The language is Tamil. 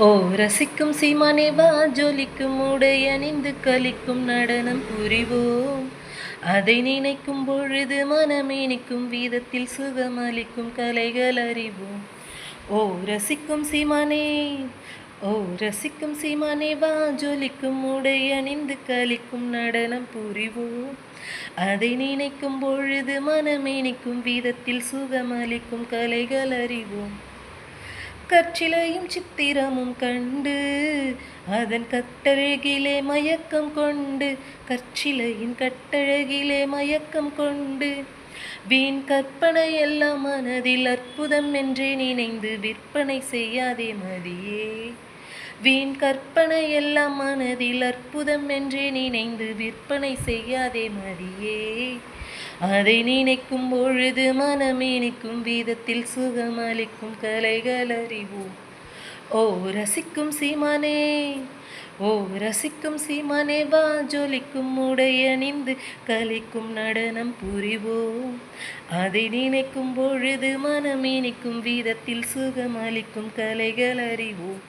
ஓ ரசிக்கும் சீமானே வா ஜொலிக்கும் உடை அணிந்து கலிக்கும் நடனம் புரிவோம். அதை நினைக்கும் பொழுது மனமேனிக்கும் வீதத்தில் சுகமளிக்கும் கலைகள் அறிவோம். ஓ ரசிக்கும் சீமானே, ஓ ரசிக்கும் சீமானே வா ஜொலிக்கும் உடை அணிந்து கலிக்கும் நடனம் புரிவோம். அதை நினைக்கும் பொழுது மனமேனிக்கும் வீதத்தில் சுகமளிக்கும் கலைகள் அறிவோம். கற்சிலையும் சித்திரமும் கண்டு அதன் கட்டழகிலே மயக்கம் கொண்டு, கற்சிலையின் கட்டழகிலே மயக்கம் கொண்டு, வீண் கற்பனை எல்லாம் மனதில் அற்புதம் என்றே நினைந்து விற்பனை செய்யாதே மதியே. வீண் கற்பனை எல்லாம் மனதில் அற்புதம் என்றே நினைந்து விற்பனை செய்யாதே மதியே. அதை நினைக்கும் பொழுது மனமேனிக்கும் வீதத்தில் சுகமளிக்கும் கலைகள் அறிவோம். ஓ ரசிக்கும் சீமானே, ஓ ரசிக்கும் சீமானே வா ஜொலிக்கும் உடை அணிந்து கலிக்கும் நடனம் புரிவோம். அதை நினைக்கும் பொழுது மனமேனிக்கும் வீதத்தில் சுகமளிக்கும் கலைகள் அறிவோம்.